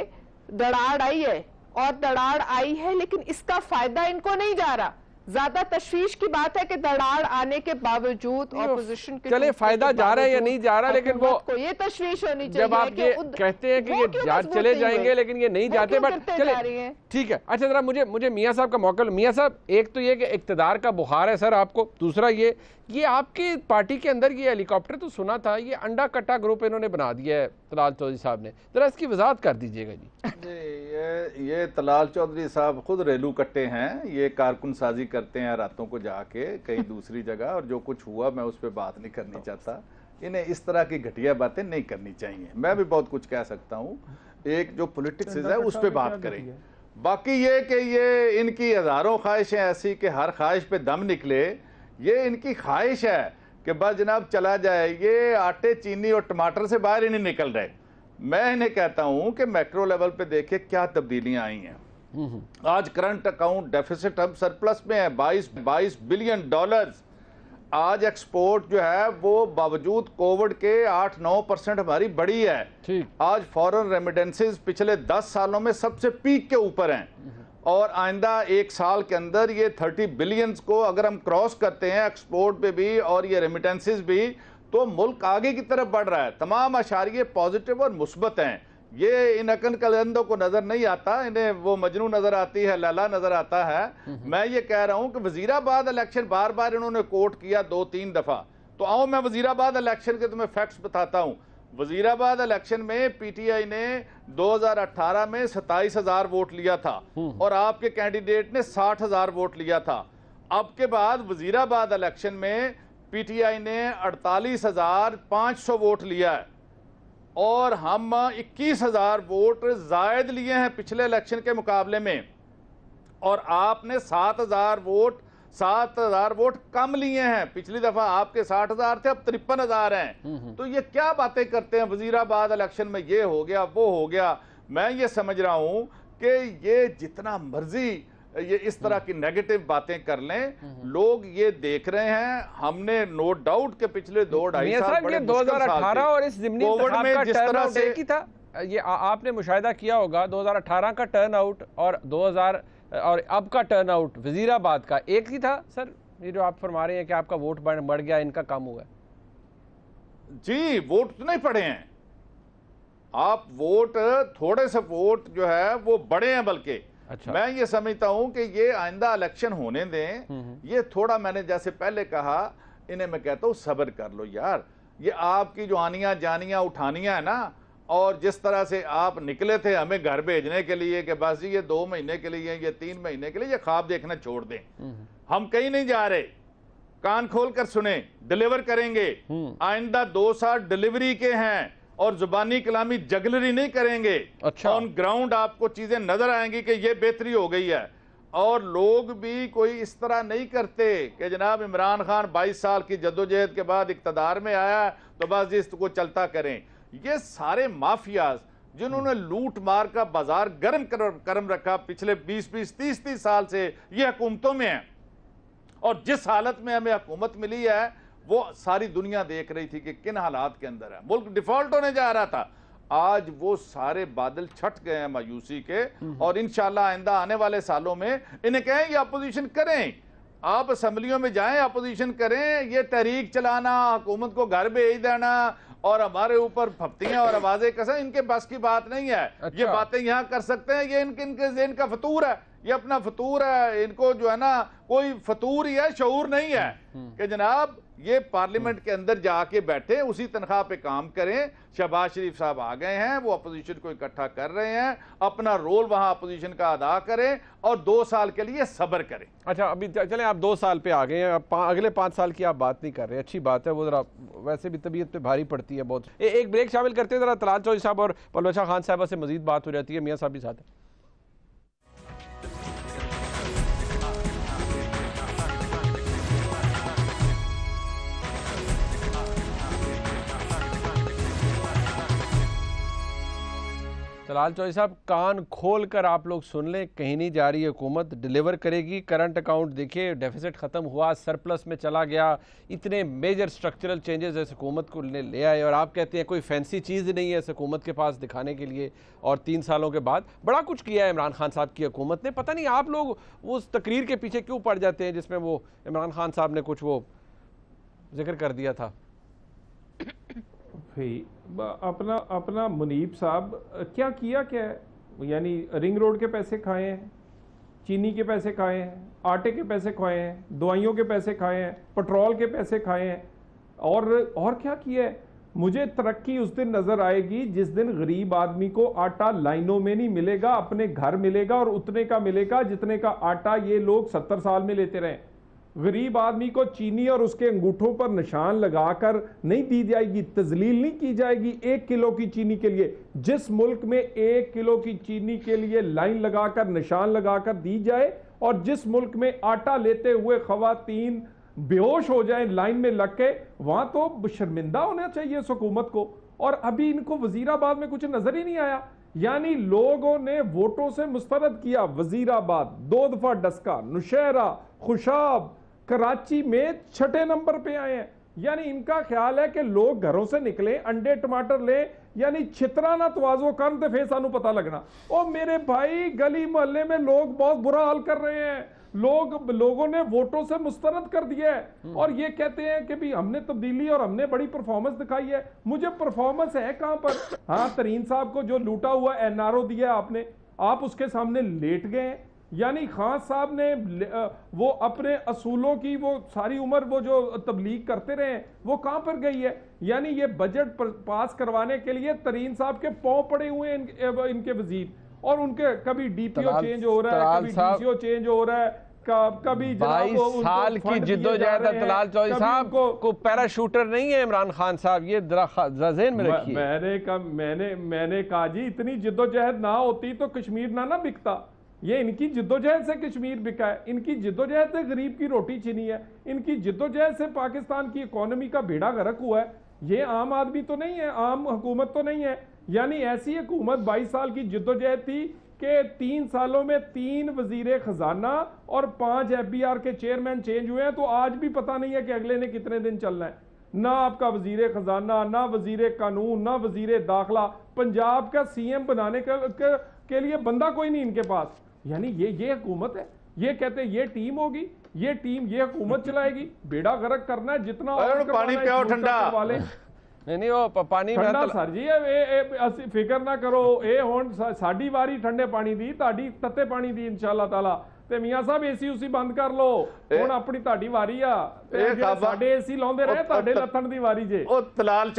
दराड़ आई है, और दराड़ आई है लेकिन इसका फायदा इनको नहीं जा रहा। ज्यादा तशवीश की बात है कि दराड़ आने के बावजूद ऑपोजिशन के चले फायदा जा रहा है या नहीं जा रहा, लेकिन वो को ये तशवीश होनी चाहिए जब आप ये कहते हैं कि ये चले जाएंगे लेकिन ये नहीं जाते, बट चले ठीक है। अच्छा जरा मुझे मियां साहब का मौका लो। मियां साहब, एक तो ये कि इक्तदार का बुखार है सर आपको, दूसरा ये आपकी पार्टी के अंदर ये हेलीकॉप्टर तो सुना था, ये अंडा कट्टा ग्रुप इन्होंने बना दिया है तलाल चौधरी साहब ने, जरा इसकी वजाहत कर दीजिएगा जी। ये तलाल चौधरी साहब खुद रेलू कट्टे हैं, ये कारकुन साजी करते हैं रातों को जाके कहीं दूसरी जगह, और जो कुछ हुआ मैं उस पर बात नहीं करनी चाहता। इन्हें इस तरह की घटिया बातें नहीं करनी चाहिए। मैं भी बहुत कुछ कह सकता हूँ, एक जो पॉलिटिक्स है उस पर बात करें। बाकी ये कि ये इनकी हजारों ख्वाहिशें ऐसी कि हर ख्वाहिश पे दम निकले, ये इनकी ख्वाहिश है कि बस जनाब चला जाए। ये आटे, चीनी और टमाटर से बाहर ही नहीं निकल रहे। मैं इन्हें कहता हूं कि मैक्रो लेवल पे देखिए क्या तब्दीलियां आई हैं। आज करंट अकाउंट डेफिसिट हम सरप्लस में है, 22 बिलियन डॉलर्स। आज एक्सपोर्ट जो है वो बावजूद कोविड के 8-9% हमारी बढ़ी है। ठीक। आज फॉरेन रेमिटेंसेस पिछले 10 सालों में सबसे पीक के ऊपर हैं, और आइंदा एक साल के अंदर ये 30 बिलियंस को अगर हम क्रॉस करते हैं एक्सपोर्ट पे भी और ये रेमिटेंसेस भी, तो मुल्क आगे की तरफ बढ़ रहा है। तमाम अशारिये पॉजिटिव और मुस्बत हैं। ये इन अकन कलंदों को नजर नहीं आता, इन्हें वो मजनू नजर आती है, लैला नजर आता है। मैं ये कह रहा हूं कि वजीराबाद इलेक्शन बार बार इन्होंने कोट किया 2-3 दफा, तो आओ मैं वजीराबाद इलेक्शन के तुम्हें फैक्ट्स बताता हूं। वजीराबाद इलेक्शन में PTI ने 2018 में 27,000 वोट लिया था और आपके कैंडिडेट ने 60,000 वोट लिया था। अब के बाद वजीराबाद इलेक्शन में PTI ने 48,500 वोट लिया है, और हम 21,000 वोट जायद लिए हैं पिछले इलेक्शन के मुकाबले में, और आपने 7,000 वोट कम लिए हैं। पिछली दफा आपके 60,000 थे, अब 53,000 हैं। तो ये क्या बातें करते हैं, वजीराबाद इलेक्शन में ये हो गया वो हो गया। मैं ये समझ रहा हूं कि ये जितना मर्जी ये इस तरह की नेगेटिव बातें कर लें, लोग ये देख रहे हैं। हमने नो डाउट के पिछले 2-2.5 साल बड़े 2018 और इस ज़िमनी इंतखाब का टर्नआउट एक ही था। ये आपने मुशाहिदा किया होगा, 2018 का टर्नआउट और 2000 और अब का टर्नआउट वजीराबाद का एक ही था सर। ये जो आप फरमा रहे हैं कि आपका वोट बढ़ गया, इनका कम हुआ जी, वोट तो नहीं पड़े हैं आप, वोट थोड़े से वोट जो है वो बड़े हैं बल्कि। अच्छा। मैं ये समझता हूं कि ये आइंदा इलेक्शन होने दें। ये थोड़ा मैंने जैसे पहले कहा, इन्हें मैं कहता हूं सब्र कर लो यार। ये आपकी जो आनियां जानियां उठानियां है ना, और जिस तरह से आप निकले थे हमें घर भेजने के लिए कि बस ये 2 महीने के लिए, ये 3 महीने के लिए, ये ख्वाब देखना छोड़ दें। हम कहीं नहीं जा रहे, कान खोल कर सुने, डिलीवर करेंगे। आइंदा 2 साल डिलीवरी के हैं और जुबानी कलामी जगलरी नहीं करेंगे। अच्छा। ऑन ग्राउंड आपको चीजें नजर आएंगी कि ये बेहतरी हो गई है। और लोग भी कोई इस तरह नहीं करते कि जनाब इमरान खान 22 साल की जद्दोजहद के बाद इक्तदार में आया तो बस इसको चलता करें। ये सारे माफियाज जिन्होंने लूट मार का बाजार गर्म करम रखा पिछले 20-20, 30-30 साल से ये हुकूमतों में है, और जिस हालत में हमें हुकूमत मिली है वो सारी दुनिया देख रही थी कि किन हालात के अंदर है, मुल्क डिफॉल्ट होने जा रहा था। आज वो सारे बादल छट गए हैं मायूसी के, और इंशाल्लाह आइंदा आने वाले सालों में इन्हें कहें ये अपोजिशन करें, आप असेंबलियों में जाएं, अपोजिशन करें। ये तहरीक चलाना, हुकूमत को घर भेज देना और हमारे ऊपर फप्तियां और आवाजें कसें, इनके बस की बात नहीं है। अच्छा। ये बातें यहां कर सकते हैं, ये इनके ज़हन का फतूर है, ये अपना फतूर है। इनको जो है ना कोई फतूर ही है, शऊर नहीं है कि जनाब ये पार्लियामेंट के अंदर जाके बैठे, उसी तनख्वाह पे काम करें। शहबाज शरीफ साहब आ गए हैं, वो अपोजिशन को इकट्ठा कर रहे हैं, अपना रोल वहां अपोजिशन का अदा करें और 2 साल के लिए सब्र करें। अच्छा, अभी चलें, आप 2 साल पे आ गए हैं, अब अगले 5 साल की आप बात नहीं कर रहे, अच्छी बात है। वो जरा वैसे भी तबीयत पे भारी पड़ती है बहुत। एक ब्रेक शामिल करते हैं, जरा तलाल चौधरी साहब और पलवशा खान साहबा से मजीद बात हो जाती है। मियां साहब भी साथ हैं। तलाल चौधरी साहब, कान खोल कर आप लोग सुन लें, कहीं नहीं जा रही है हुकूमत, डिलीवर करेगी। करंट अकाउंट देखिए, डेफिसिट ख़त्म हुआ, सरप्लस में चला गया, इतने मेजर स्ट्रक्चरल चेंजेस इस हुकूमत को ले आए, और आप कहते हैं कोई फैंसी चीज़ नहीं है इस हुकूमत के पास दिखाने के लिए। और 3 सालों के बाद बड़ा कुछ किया है इमरान खान साहब की हुकूमत ने। पता नहीं आप लोग उस तकरीर के पीछे क्यों पड़ जाते हैं जिसमें वो इमरान खान साहब ने कुछ वो जिक्र कर दिया था। अपना अपना मुनीब साहब क्या किया, क्या है? यानी रिंग रोड के पैसे खाए हैं, चीनी के पैसे खाए हैं, आटे के पैसे खाए हैं, दवाइयों के पैसे खाए हैं, पेट्रोल के पैसे खाए हैं, और क्या किया है? मुझे तरक्की उस दिन नजर आएगी जिस दिन गरीब आदमी को आटा लाइनों में नहीं मिलेगा, अपने घर मिलेगा, और उतने का मिलेगा जितने का आटा ये लोग 70 साल में लेते रहे। गरीब आदमी को चीनी और उसके अंगूठों पर निशान लगाकर नहीं दी जाएगी, तजलील नहीं की जाएगी 1 किलो की चीनी के लिए। जिस मुल्क में 1 किलो की चीनी के लिए लाइन लगाकर निशान लगाकर दी जाए, और जिस मुल्क में आटा लेते हुए खवातीन बेहोश हो जाए लाइन में लग के, वहां तो शर्मिंदा होना चाहिए इस हुकूमत को। और अभी इनको वजीराबाद में कुछ नजर ही नहीं आया। यानी लोगों ने वोटों से मुस्तरद किया वजीराबाद, 2 दफा डस्का, नौशहरा, खुशाब, कराची में 6ठे नंबर पे आए हैं। यानी इनका ख्याल है कि लोग घरों से निकले, अंडे टमाटर ले, यानी छितरा ना तवाजो कर दे फिर सानू पता लगना। ओ मेरे भाई, गली मोहल्ले में लोग बहुत बुरा हाल कर रहे हैं, लोगों ने वोटों से मुस्तरद कर दिया है, और ये कहते हैं कि भी हमने तब्दीली और हमने बड़ी परफॉर्मेंस दिखाई है। मुझे परफॉर्मेंस है कहां पर? हाँ, तरीन साहब को जो लूटा हुआ एनआरओ दिया आपने, आप उसके सामने लेट गए हैं। यानी खान साहब ने वो अपने असूलों की वो सारी उम्र वो जो तबलीग करते रहे, वो कहां पर गई है? यानी ये बजट पास करवाने के लिए तरीन साहब के पांव पड़े हुए हैं इनके वजीर, और उनके कभी डीपीओ चेंज हो रहा है, कभी डीसीओ चेंज हो रहा है, कभी 22 साल की जिद्दोजहद है तलाल चौधरी साहब को पैराशूटर नहीं है इमरान खान साहब, ये ज़हन में रखिए। मैंने कहा जी, इतनी जिद्दोजहद ना होती तो कश्मीर ना बिकता। ये इनकी जिद्दोजहद से कश्मीर बिका है, इनकी जिद्दोजहद से गरीब की रोटी छिनी है, इनकी जिद्दोजहद से पाकिस्तान की इकोनॉमी का बेड़ा गर्क हुआ है। ये आम आदमी तो नहीं है, आम हुकूमत तो नहीं है। यानी ऐसी हुकूमत 22 साल की जिद्दोजहद थी कि 3 सालों में 3 वजीर खजाना और 5 FBR के चेयरमैन चेंज हुए हैं, तो आज भी पता नहीं है कि अगले ने कितने दिन चलना है। ना आपका वजीर खजाना, ना वजीर कानून, ना वजीर दाखिला, पंजाब का CM बनाने के लिए बंदा कोई नहीं इनके पास। यानी ये हुकूमत है, ये कहते हैं ये टीम होगी, ये टीम ये हुकूमत चलाएगी, बेड़ा गर्क करना है जितना पानी पियो ठंडा वाले नहीं वो पानी ठंडा सर जी असि फिक्र ना करो, ए हुण साडी वारी ठंडे पानी दी, ताड़ी तत्ते पानी दी इंशाअल्लाह ताला। ते मियां साहब AC उसी बंद कर लो, हुण अपनी ताड़ी वारी आ, साडे AC लाउंदे रहे, ताडे लथण दी वारी जे। ओ तलाल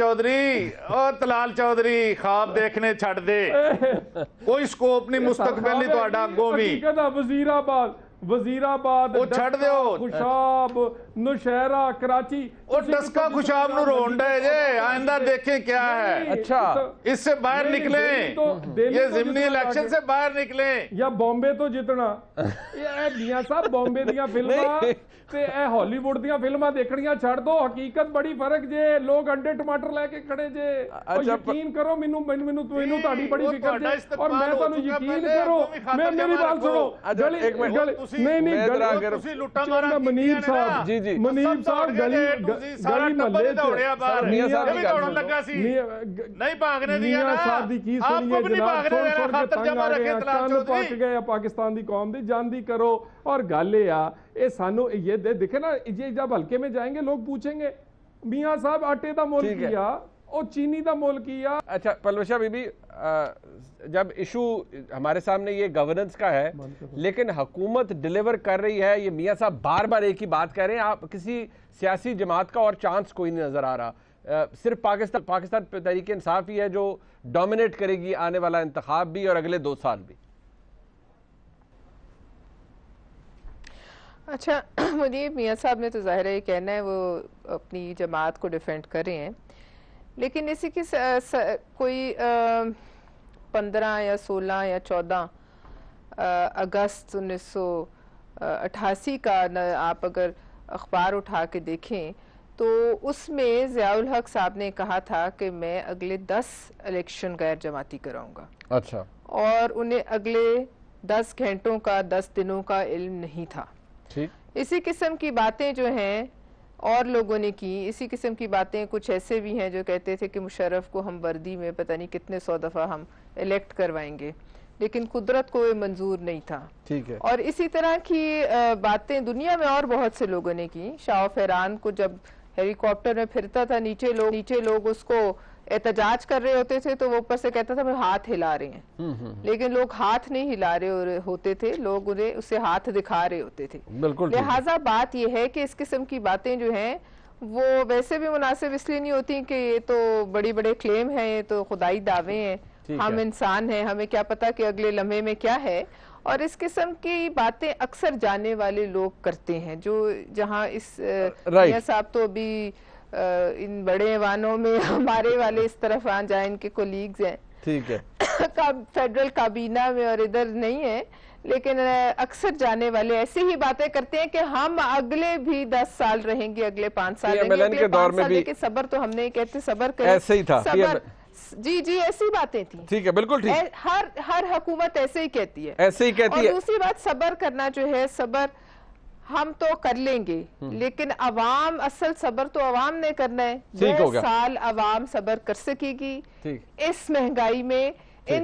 चौधरी ख्वाब देखने छड़ दे, कोई स्कोप नहीं मुस्तकबिल नहीं तुहाडा अगों भी। वजीराबाद वो छड़ दियो, खुशाब, नौशहरा, कराची, और डस्का खुशाब नु रोंड है जे, आइंदा देखें क्या है। अच्छा, इससे बाहर निकले, ये ज़िमनी इलेक्शन से बाहर निकले, या बॉम्बे तो जितना। ये मियां साहब बॉम्बे दियां फिल्मां ते हॉलीवुड दियां फिल्मां देखणियां छड़ दो, हकीकत बड़ी फर्क जे। लोग अंडे टमाटर लेके खड़े जे, और यकीन करो मैनू ताड़ी बड़ी फिक्र जे, और मैं तुहानू यकीन करो, मैं मेरी बात सुनो, मुनीब साहब गली महल्ले नहीं भागने दिया ना, साहब दी की सुनिए जनाब, पक गए पाकिस्तान दी कौम दी जानदी करो। और गल ये सानू ये देखे ना, ये जब हल्के में जाएंगे लोग पूछेंगे मियां साहब आटे का मोल किया और चीनी का मोल किया। अच्छा पलवशा बीबी, जब इशू हमारे सामने ये गवर्नेंस का है, लेकिन हुकूमत डिलीवर कर रही है, ये मियां साहब बार बार एक ही बात कह रहे हैं, आप किसी सियासी जमात का और चांस कोई नहीं नजर आ रहा, सिर्फ पाकिस्तान तहरीक इंसाफ ही है जो डोमिनेट करेगी आने वाला इंतखाब भी और अगले 2 साल भी। अच्छा, मुझे मियां साहब ने तो जाहिर है कहना है वो अपनी जमात को डिफेंड कर रहे हैं, लेकिन इसी की कोई 15 या 16 या 14 अगस्त 1988 का आप अगर अखबार उठा के देखें तो उसमें ज़ियाउल हक साहब ने कहा था कि मैं अगले 10 इलेक्शन गैर जमाती कराऊंगा। अच्छा, और उन्हें अगले 10 घंटों का 10 दिनों का इल्म नहीं था। ठीक। इसी किस्म की बातें जो हैं और लोगों ने की, इसी किस्म की बातें कुछ ऐसे भी हैं जो कहते थे कि मुशर्रफ को हम वर्दी में पता नहीं कितने 100 दफ़ा हम इलेक्ट करवाएंगे, लेकिन कुदरत को ये मंजूर नहीं था। ठीक है। और इसी तरह की बातें दुनिया में और बहुत से लोगों ने की। शाह फहरान को जब हेलीकॉप्टर में फिरता था, नीचे लोग उसको एहतजाज कर रहे होते थे तो वो ऊपर से कहता था मैं हाथ हिला रहे हैं, लेकिन लोग हाथ नहीं हिला रहे होते थे, लोग उन्हें उससे हाथ दिखा रहे होते थे। बिल्कुल। लिहाजा बात यह है कि इस किस्म की बातें जो हैं वो वैसे भी मुनासिब इसलिए नहीं होती कि ये तो बड़ी बड़े क्लेम हैं, ये तो खुदाई दावे हैं, हम इंसान हैं, हमें क्या पता कि अगले लम्हे में क्या है। और इस किस्म की बातें अक्सर जाने वाले लोग करते हैं, जो जहाँ इस मियां साहब तो अभी इन बड़े ऐवानों में हमारे वाले इस तरफ आ जाए, इनके कोलीग्स हैं, ठीक है, फेडरल काबीना में और इधर नहीं है, लेकिन अक्सर जाने वाले ऐसी ही बातें करते हैं कि हम अगले भी 10 साल रहेंगे, अगले 5 साल रहेंगे, अगले 5 साल के सबर तो हम नहीं कहते, सबर करें, ऐसे ही था सबर, जी ऐसी बातें थी। ठीक है, बिल्कुल ठीक। हर हुकूमत ऐसे ही कहती है, ऐसे ही कहती है। और दूसरी बात सबर करना जो है, सबर हम तो कर लेंगे, लेकिन अवाम, असल सबर तो अवाम ने करना है। 2 साल अवाम सबर कर सकेगी इस महंगाई में, इन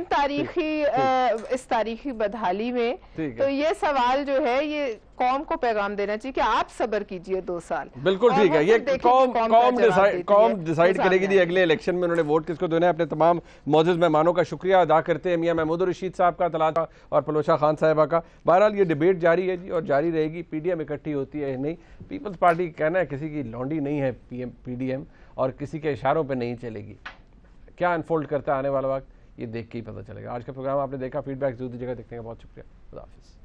इस तारीखी बदहाली में। तो ये सवाल जो है ये कौम को पैगाम देना चाहिए कि आप सबर कीजिए 2 साल। बिल्कुल ठीक है, ये कौम डिसाइड करेगी जी अगले इलेक्शन में उन्होंने वोट किसको देना है। अपने तमाम मौजूद मेहमानों का शुक्रिया अदा करते हैं, मियां महमूद रशीद साहब का, तलाशा और पलोशा खान साहिबा का। बहरहाल ये डिबेट जारी है जी और जारी रहेगी। पीडीएम इकट्ठी होती है नहीं, पीपल्स पार्टी कहना है किसी की लौंडी नहीं है पीडीएम, और किसी के इशारों पर नहीं चलेगी। क्या अनफोल्ड करता है आने वाला वक्त, ये देख के ही पता चलेगा। आज का प्रोग्राम आपने देखा, फीडबैक जरूर दीजिएगा। देखने का बहुत शुक्रिया। खुदा हाफिज़।